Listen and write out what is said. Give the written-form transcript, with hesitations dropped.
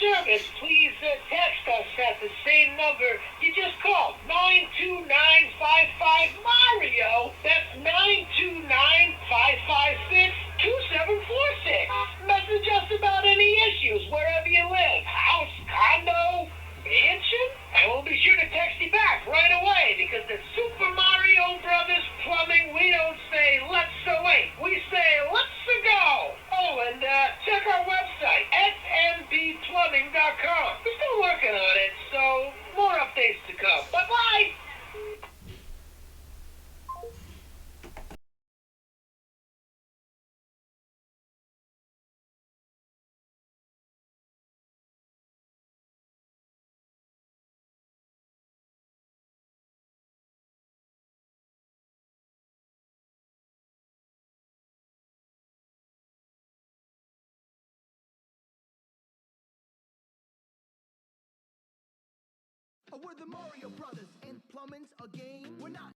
service, please text us at the same number you just called, 92955 Mario. That's 929-556-2746. Message us about any issues wherever you live, house, condo, mansion, and we'll be sure to text you back right away because at Super Mario Brothers Plumbing, we don't say let's wait, we say let's go. Oh, and check our website, smbplumbing.com. We're still working on it, so more updates to come. Bye-bye. We're the Mario Brothers, and plumbing's a game. We're not